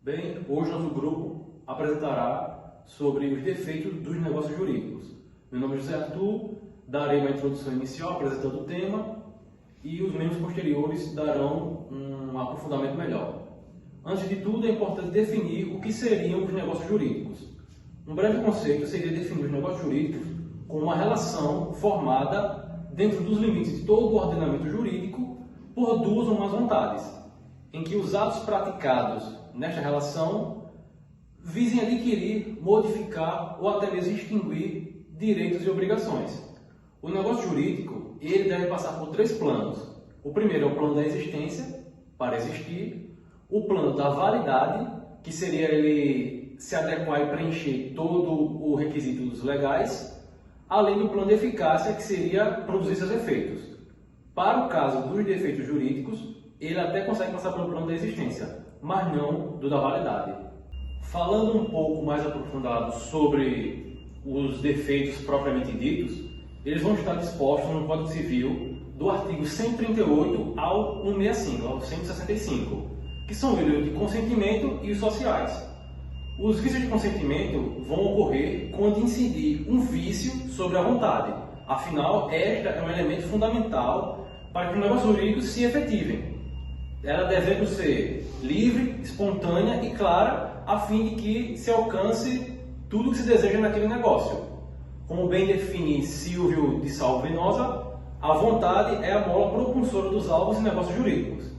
Bem, hoje nosso grupo apresentará sobre os defeitos dos negócios jurídicos. Meu nome é José Arthur, darei uma introdução inicial apresentando o tema e os membros posteriores darão um aprofundamento melhor. Antes de tudo, é importante definir o que seriam os negócios jurídicos. Um breve conceito seria definir os negócios jurídicos como uma relação formada dentro dos limites de todo o ordenamento jurídico por duas ou mais vontades, em que os atos praticados nesta relação visem adquirir, modificar ou até mesmo extinguir direitos e obrigações. O negócio jurídico ele deve passar por três planos. O primeiro é o plano da existência, para existir. O plano da validade, que seria ele se adequar e preencher todo o requisito dos legais, além do plano de eficácia, que seria produzir seus efeitos. Para o caso dos defeitos jurídicos, ele até consegue passar pelo plano da existência, mas não do da validade. Falando um pouco mais aprofundado sobre os defeitos propriamente ditos, eles vão estar dispostos no Código Civil do artigo 138 ao 165, ao 165, que são eles de consentimento e os sociais. Os vícios de consentimento vão ocorrer quando incidir um vício sobre a vontade. Afinal, esta é um elemento fundamental para que os negócios jurídicos se efetivem. Ela deve ser livre, espontânea e clara, a fim de que se alcance tudo o que se deseja naquele negócio. Como bem define Silvio de Salvo Venosa, a vontade é a mola propulsora dos alvos e negócios jurídicos.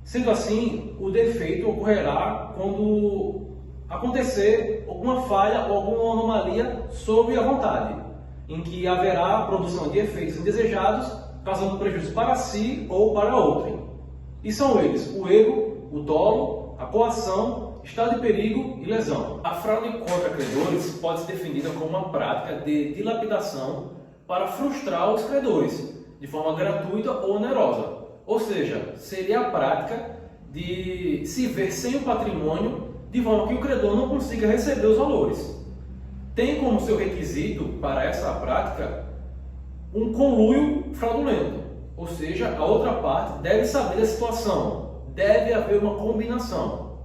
Sendo assim, o defeito ocorrerá quando acontecer alguma falha ou alguma anomalia sobre a vontade, em que haverá a produção de efeitos indesejados, causando prejuízo para si ou para outrem. E são eles o erro, o dolo, a coação, estado de perigo e lesão. A fraude contra credores pode ser definida como uma prática de dilapidação para frustrar os credores, de forma gratuita ou onerosa. Ou seja, seria a prática de se ver sem o patrimônio, de forma que o credor não consiga receber os valores. Tem como seu requisito para essa prática um conluio fraudulento, ou seja, a outra parte deve saber da situação, deve haver uma combinação.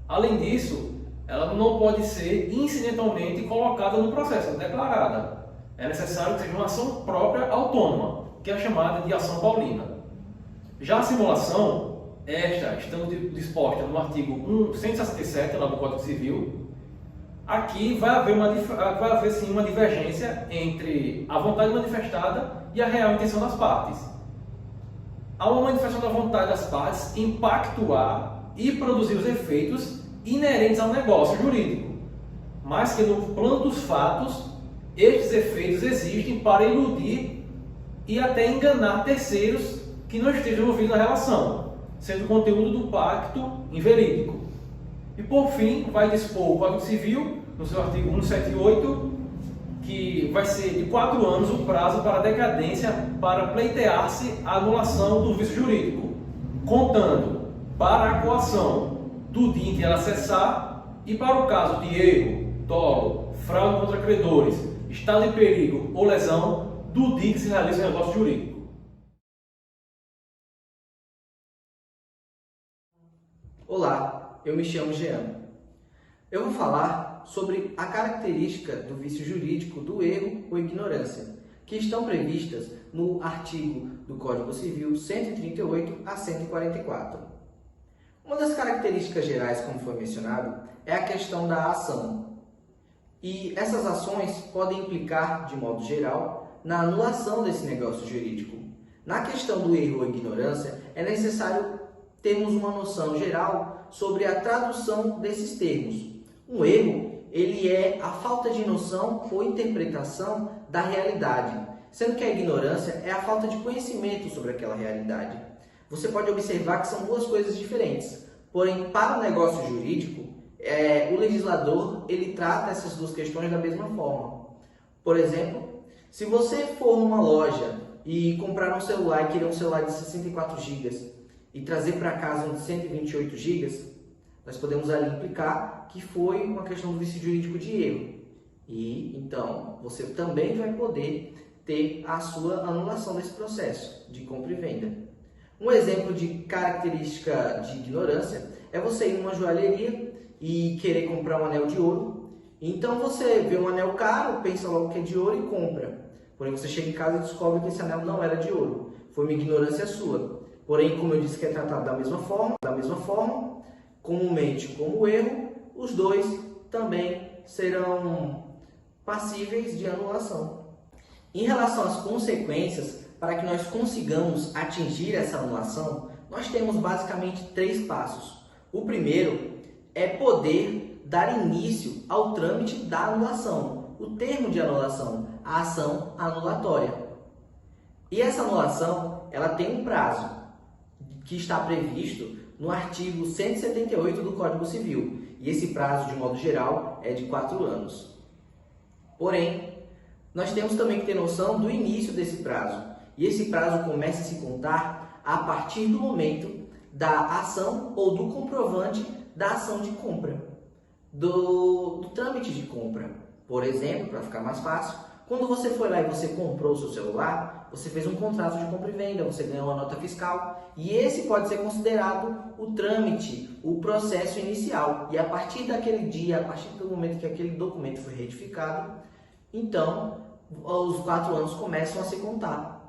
Além disso, ela não pode ser incidentalmente colocada no processo, declarada. É necessário que seja uma ação própria autônoma, que é chamada de ação paulina. Já a simulação, esta estando disposta no artigo 167 lá do Código Civil, aqui vai haver sim uma divergência entre a vontade manifestada e a real intenção das partes. Há uma manifestação da vontade das partes em pactuar e produzir os efeitos inerentes ao negócio jurídico, mas que no plano dos fatos, estes efeitos existem para iludir e até enganar terceiros que não estejam envolvidos na relação, sendo o conteúdo do pacto inverídico. E por fim, vai dispor o Código Civil, no seu artigo 178, que vai ser de 4 anos o prazo para a decadência para pleitear-se a anulação do vício jurídico, contando para a coação do dia em que ela cessar e para o caso de erro, dolo, fraude contra credores, estado de perigo ou lesão do dia que se realiza o negócio jurídico. Olá, eu me chamo Jean. Eu vou falar sobre a característica do vício jurídico do erro ou ignorância, que estão previstas no artigo do Código Civil 138 a 144. Uma das características gerais, como foi mencionado, é a questão da ação. E essas ações podem implicar, de modo geral, na anulação desse negócio jurídico. Na questão do erro ou ignorância, é necessário termos uma noção geral sobre a tradução desses termos. Um erro, ele é a falta de noção ou interpretação da realidade, sendo que a ignorância é a falta de conhecimento sobre aquela realidade. Você pode observar que são duas coisas diferentes, porém, para o negócio jurídico, o legislador ele trata essas duas questões da mesma forma. Por exemplo, se você for numa loja e comprar um celular e querer um celular de 64 GB e trazer para casa um de 128 GB, nós podemos ali implicar que foi uma questão do vício jurídico de erro. E então você também vai poder ter a sua anulação desse processo de compra e venda. Um exemplo de característica de ignorância é você ir numa joalheria e querer comprar um anel de ouro. Então você vê um anel caro, pensa logo que é de ouro e compra. Porém você chega em casa e descobre que esse anel não era de ouro. Foi uma ignorância sua. Porém, como eu disse que é tratado da mesma forma, comumente como erro, os dois também serão passíveis de anulação. Em relação às consequências, para que nós consigamos atingir essa anulação, nós temos basicamente 3 passos. O primeiro é poder dar início ao trâmite da anulação, o termo de anulação, a ação anulatória. E essa anulação, ela tem um prazo que está previsto no artigo 178 do Código Civil. E esse prazo, de modo geral, é de 4 anos. Porém, nós temos também que ter noção do início desse prazo. E esse prazo começa a se contar a partir do momento da ação ou do comprovante da ação de compra, do trâmite de compra. Por exemplo, para ficar mais fácil, quando você foi lá e você comprou o seu celular, você fez um contrato de compra e venda, você ganhou uma nota fiscal, e esse pode ser considerado o trâmite, o processo inicial. E a partir daquele dia, a partir do momento que aquele documento foi retificado, então os 4 anos começam a se contar.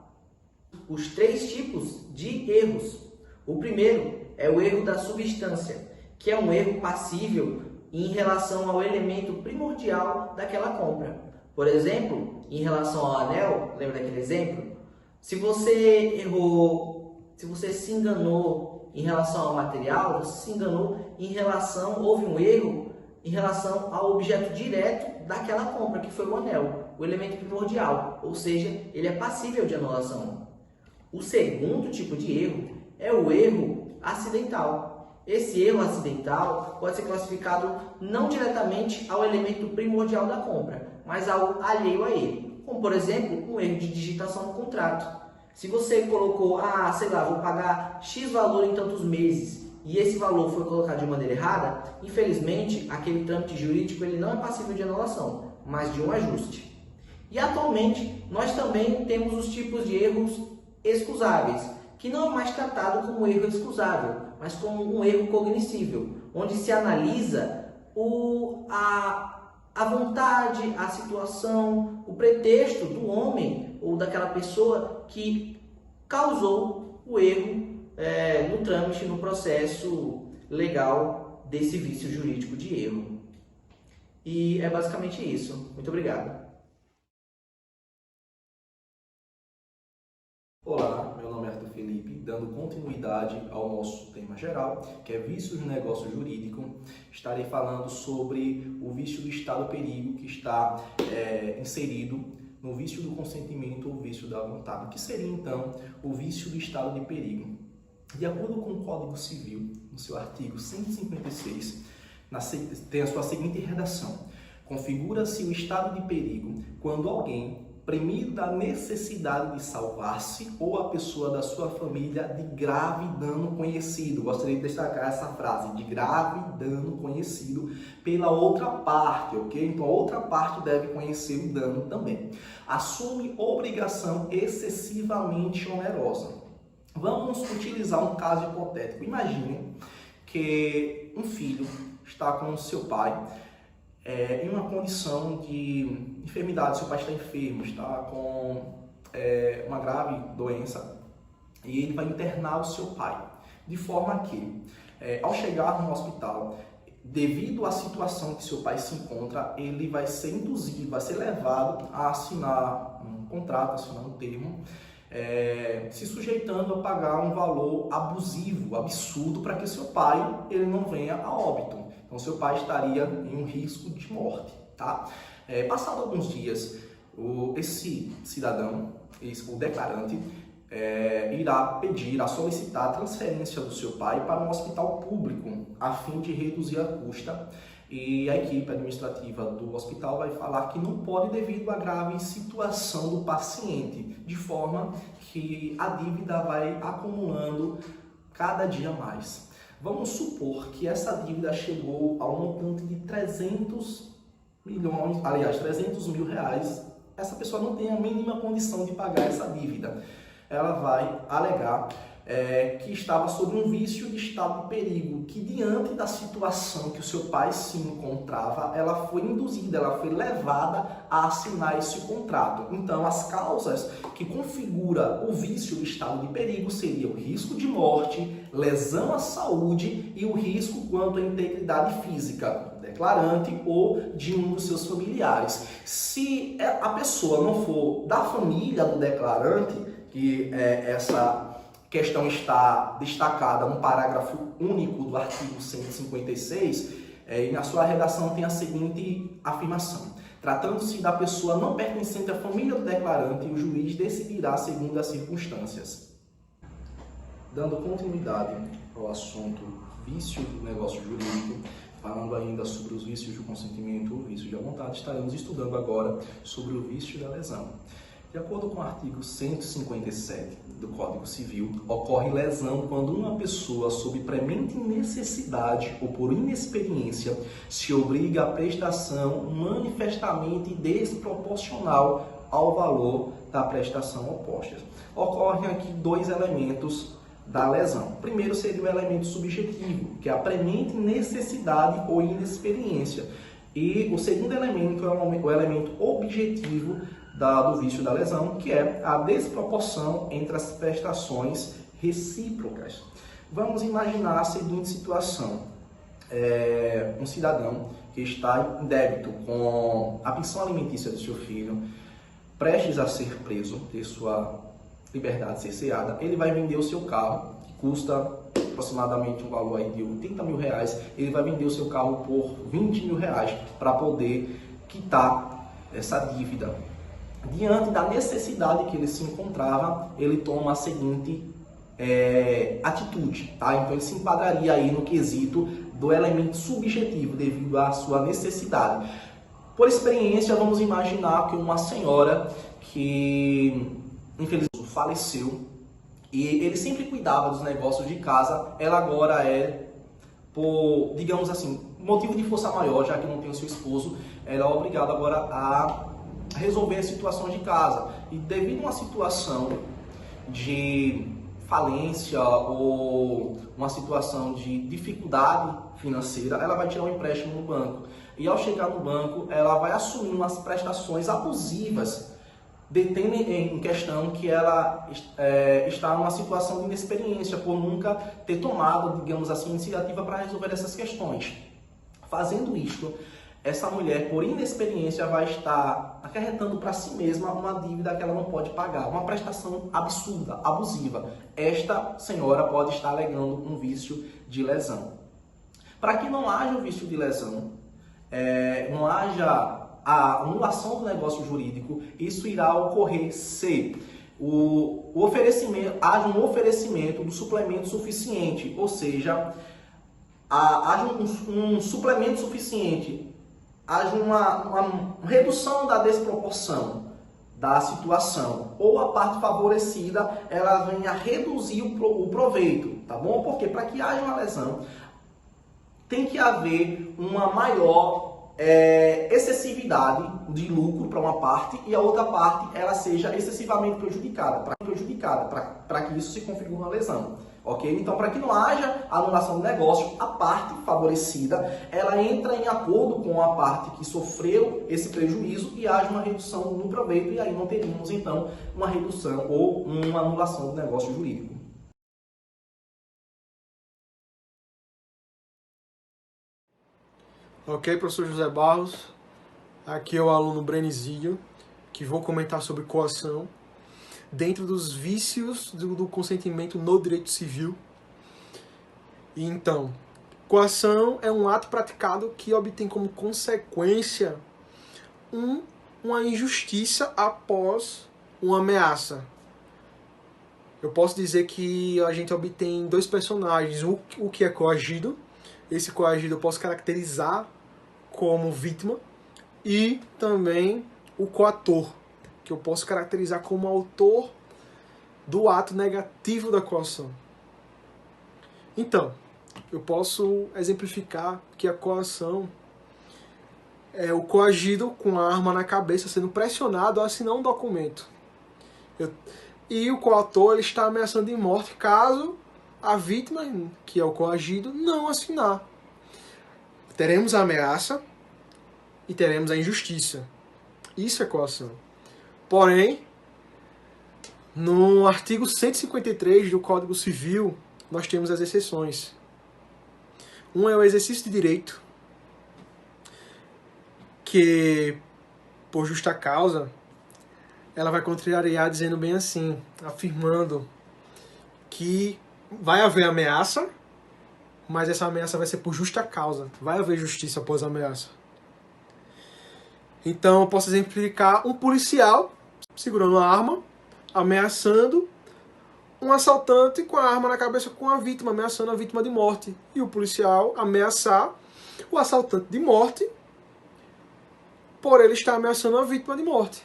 Os 3 tipos de erros. O primeiro é o erro da substância, que é um erro passível em relação ao elemento primordial daquela compra. Por exemplo, em relação ao anel, lembra daquele exemplo? Se você errou, se você se enganou em relação ao material, você se enganou em relação, houve um erro em relação ao objeto direto daquela compra, que foi o anel, o elemento primordial, ou seja, ele é passível de anulação. O segundo tipo de erro é o erro acidental. Esse erro acidental pode ser classificado não diretamente ao elemento primordial da compra, mas ao alheio a ele. Como, por exemplo, um erro de digitação no contrato. Se você colocou, sei lá, vou pagar X valor em tantos meses, e esse valor foi colocado de maneira errada, infelizmente, aquele trâmite jurídico ele não é passível de anulação, mas de um ajuste. E atualmente, nós também temos os tipos de erros excusáveis, que não é mais tratado como erro excusável, mas como um erro cognoscível, onde se analisa a vontade, a situação, o pretexto do homem ou daquela pessoa que causou o erro no trâmite, no processo legal desse vício jurídico de erro. E é basicamente isso. Muito obrigado. Olá, meu nome é Arthur Felipe, dando continuidade ao nosso tema geral, que é vícios no negócio jurídico. Estarei falando sobre o vício do estado perigo, que está inserido no vício do consentimento ou vício da vontade. O que seria, então, o vício do estado de perigo? De acordo com o Código Civil, no seu artigo 156, tem a sua seguinte redação: configura-se o estado de perigo quando alguém, premido da necessidade de salvar-se ou a pessoa da sua família de grave dano conhecido. Gostaria de destacar essa frase, de grave dano conhecido pela outra parte, ok? Então a outra parte deve conhecer o dano também. Assume obrigação excessivamente onerosa. Vamos utilizar um caso hipotético. Imagine que um filho está com o seu pai em uma condição de enfermidade, seu pai está enfermo, está com uma grave doença e ele vai internar o seu pai, de forma que, ao chegar no hospital, devido à situação que seu pai se encontra, ele vai ser induzido, vai ser levado a assinar um contrato, assinar um termo, se sujeitando a pagar um valor abusivo, absurdo, para que seu pai ele não venha a óbito. Então, seu pai estaria em um risco de morte, tá? Passado alguns dias, esse cidadão, o declarante, irá solicitar a transferência do seu pai para um hospital público, a fim de reduzir a custa. E a equipe administrativa do hospital vai falar que não pode devido à grave situação do paciente, de forma que a dívida vai acumulando cada dia mais. Vamos supor que essa dívida chegou ao montante de 300 mil reais. Essa pessoa não tem a mínima condição de pagar essa dívida. Ela vai alegar que estava sob um vício de estado de perigo, que diante da situação que o seu pai se encontrava, ela foi induzida, ela foi levada a assinar esse contrato. Então, as causas que configura o vício de estado de perigo seria o risco de morte, lesão à saúde e o risco quanto à integridade física do declarante ou de um dos seus familiares. Se a pessoa não for da família do declarante, que essa questão está destacada no parágrafo único do artigo 156, e na sua redação tem a seguinte afirmação: tratando-se da pessoa não pertencente à família do declarante, o juiz decidirá segundo as circunstâncias. Dando continuidade ao assunto vício do negócio jurídico, falando ainda sobre os vícios do consentimento, o vício da vontade, estaremos estudando agora sobre o vício da lesão. De acordo com o artigo 157 do Código Civil, ocorre lesão quando uma pessoa, sob premente necessidade ou por inexperiência, se obriga à prestação manifestamente desproporcional ao valor da prestação oposta. Ocorrem aqui dois elementos da lesão. O primeiro seria o elemento subjetivo, que é a premente necessidade ou inexperiência. E o segundo elemento é o elemento objetivo do vício da lesão, que é a desproporção entre as prestações recíprocas. Vamos imaginar a seguinte situação: um cidadão que está em débito com a pensão alimentícia do seu filho, prestes a ser preso, ter sua liberdade cerceada, ele vai vender o seu carro, que custa aproximadamente um valor aí de 80 mil reais, ele vai vender o seu carro por 20 mil reais para poder quitar essa dívida. Diante da necessidade que ele se encontrava, ele toma a seguinte atitude, tá? Então ele se enquadraria aí no quesito do elemento subjetivo devido à sua necessidade. Por experiência, vamos imaginar que uma senhora que infelizmente faleceu e ele sempre cuidava dos negócios de casa, ela agora por, digamos assim, motivo de força maior, já que não tem o seu esposo, ela é obrigada agora a resolver as situações de casa. E devido a uma situação de falência ou uma situação de dificuldade financeira, ela vai tirar um empréstimo no banco. E ao chegar no banco, ela vai assumir umas prestações abusivas, detendo em questão que ela está numa situação de inexperiência, por nunca ter tomado, digamos assim, iniciativa para resolver essas questões. Fazendo isto, essa mulher, por inexperiência, vai estar acarretando para si mesma uma dívida que ela não pode pagar, uma prestação absurda, abusiva. Esta senhora pode estar alegando um vício de lesão. Para que não haja um vício de lesão, não haja a anulação do negócio jurídico, isso irá ocorrer se haja um oferecimento do suplemento suficiente, ou seja, haja um suplemento suficiente, haja uma redução da desproporção da situação, ou a parte favorecida ela venha a reduzir o proveito, tá bom? Porque para que haja uma lesão, tem que haver uma maior excessividade de lucro para uma parte e a outra parte ela seja excessivamente prejudicada para que isso se configure uma lesão, ok? Então, para que não haja anulação do negócio, a parte favorecida ela entra em acordo com a parte que sofreu esse prejuízo e haja uma redução no proveito, e aí não teríamos então uma redução ou uma anulação do negócio jurídico. Ok, professor José Barros, aqui é o aluno Brenizinho, que vou comentar sobre coação dentro dos vícios do consentimento no direito civil. E então, coação é um ato praticado que obtém como consequência uma injustiça após uma ameaça. Eu posso dizer que a gente obtém dois personagens, o que é coagido. Esse coagido eu posso caracterizar como vítima, e também o coator, que eu posso caracterizar como autor do ato negativo da coação. Então, eu posso exemplificar que a coação é o coagido com a arma na cabeça sendo pressionado a assinar um documento. e o coautor ele está ameaçando de morte caso a vítima, que é o coagido, não assinar. Teremos a ameaça e teremos a injustiça. Isso é coação. Porém, no artigo 153 do Código Civil, nós temos as exceções. Um é o exercício de direito, que, por justa causa, ela vai contrariar dizendo bem assim, afirmando que vai haver ameaça, mas essa ameaça vai ser por justa causa. Vai haver justiça após a ameaça. Então, eu posso exemplificar um policial segurando uma arma, ameaçando um assaltante com a arma na cabeça com a vítima, ameaçando a vítima de morte. E o policial ameaçar o assaltante de morte por ele estar ameaçando a vítima de morte.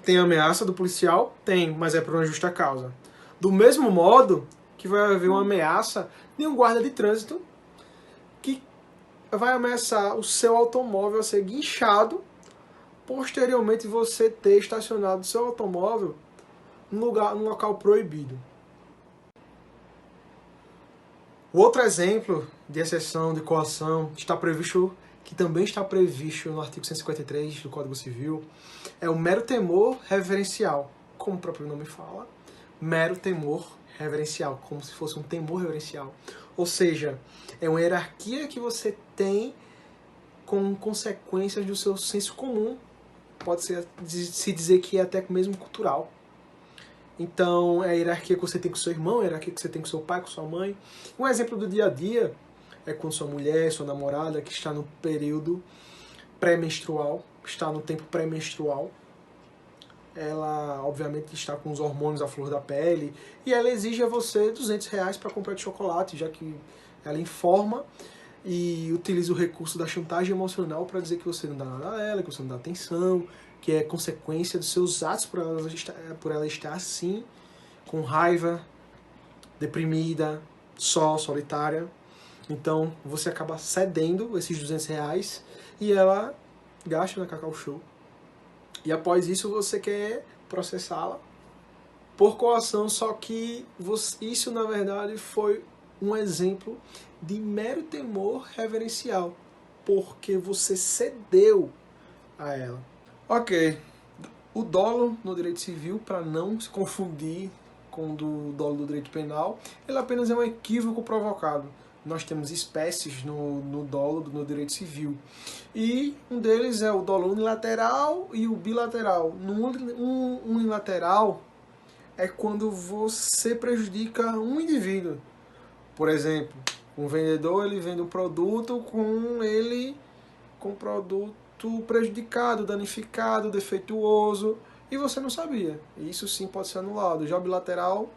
Tem ameaça do policial? Tem, mas é por uma justa causa. Do mesmo modo que vai haver uma ameaça de um guarda de trânsito que vai ameaçar o seu automóvel a ser guinchado, posteriormente você ter estacionado o seu automóvel num local proibido. O outro exemplo de exceção de coação que também está previsto no artigo 153 do Código Civil, é o mero temor reverencial. Como o próprio nome fala, mero temor reverencial, como se fosse um temor reverencial. Ou seja, é uma hierarquia que você tem com consequências do seu senso comum. Pode se dizer que é até mesmo cultural. Então, é a hierarquia que você tem com seu irmão, a hierarquia que você tem com seu pai, com sua mãe. Um exemplo do dia a dia é com sua mulher, sua namorada, que está no período pré-menstrual, está no tempo pré-menstrual. Ela, obviamente, está com os hormônios à flor da pele e ela exige a você R$200 para comprar de chocolate, já que ela informa e utiliza o recurso da chantagem emocional para dizer que você não dá nada a ela, que você não dá atenção, que é consequência dos seus atos por ela estar assim, com raiva, deprimida, solitária. Então você acaba cedendo esses R$200 e ela gasta na Cacau Show. E após isso você quer processá-la por coação, só que isso na verdade foi um exemplo de mero temor reverencial, porque você cedeu a ela. Ok, o dolo no direito civil, para não se confundir com o dolo do direito penal, ele apenas é um equívoco provocado. Nós temos espécies no dolo no direito civil. E um deles é o dolo unilateral e o bilateral. No unilateral é quando você prejudica um indivíduo. Por exemplo, um vendedor ele vende um produto com produto prejudicado, danificado, defeituoso, e você não sabia. Isso sim pode ser anulado. Já o bilateral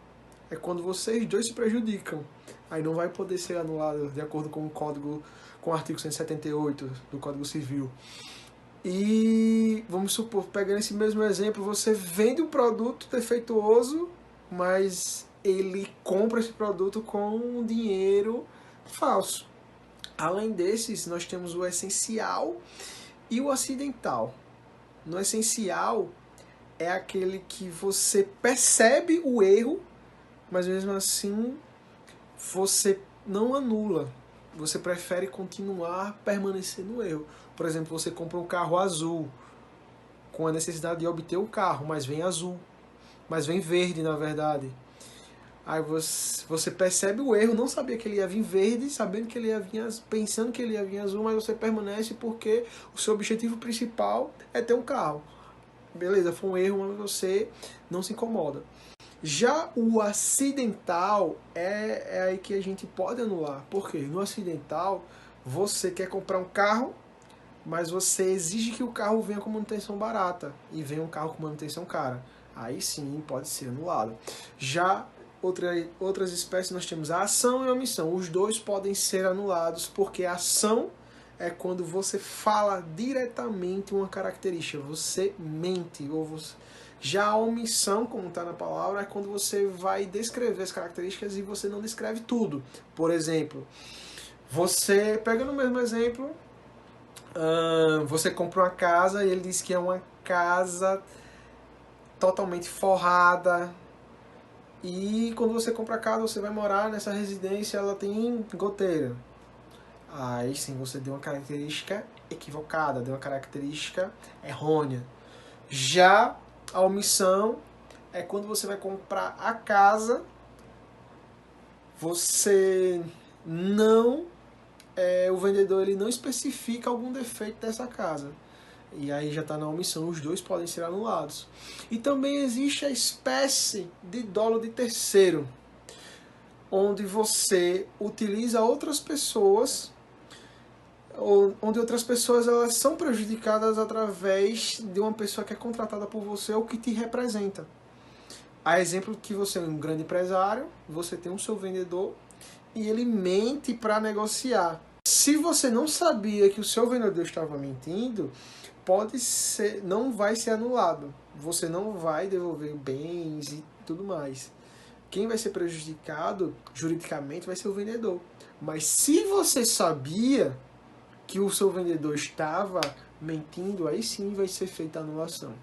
é quando vocês dois se prejudicam. Aí não vai poder ser anulado de acordo com o artigo 178 do Código Civil. E vamos supor, pegando esse mesmo exemplo, você vende um produto defeituoso, mas ele compra esse produto com um dinheiro falso. Além desses, nós temos o essencial e o acidental. No essencial é aquele que você percebe o erro, mas mesmo assim você não anula. Você prefere continuar permanecer no erro. Por exemplo, você compra um carro azul com a necessidade de obter o carro, mas vem azul, mas vem verde na verdade. Aí você percebe o erro, não sabia que ele ia vir verde, sabendo que ele ia vir, pensando que ele ia vir azul, mas você permanece porque o seu objetivo principal é ter um carro. Beleza, foi um erro, mas você não se incomoda. Já o acidental é aí que a gente pode anular. Por quê? No acidental, você quer comprar um carro, mas você exige que o carro venha com manutenção barata e venha um carro com manutenção cara. Aí sim pode ser anulado. Já outras espécies nós temos a ação e a omissão. Os dois podem ser anulados porque a ação é quando você fala diretamente uma característica, você mente. Já a omissão, como está na palavra, é quando você vai descrever as características e você não descreve tudo. Por exemplo, você pega no mesmo exemplo, você compra uma casa e ele diz que é uma casa totalmente forrada, E quando você compra a casa, você vai morar nessa residência, ela tem goteira. Aí sim você deu uma característica equivocada, deu uma característica errônea. Já a omissão é quando você vai comprar a casa, você não... o vendedor ele não especifica algum defeito dessa casa. E aí já está na omissão, os dois podem ser anulados. E também existe a espécie de dolo de terceiro, onde você utiliza outras pessoas, onde outras pessoas elas são prejudicadas através de uma pessoa que é contratada por você ou que te representa. A exemplo que você é um grande empresário, você tem um seu vendedor e ele mente para negociar. Se você não sabia que o seu vendedor estava mentindo, não vai ser anulado. Você não vai devolver bens e tudo mais. Quem vai ser prejudicado juridicamente vai ser o vendedor. Mas se você sabia que o seu vendedor estava mentindo, aí sim vai ser feita a anulação.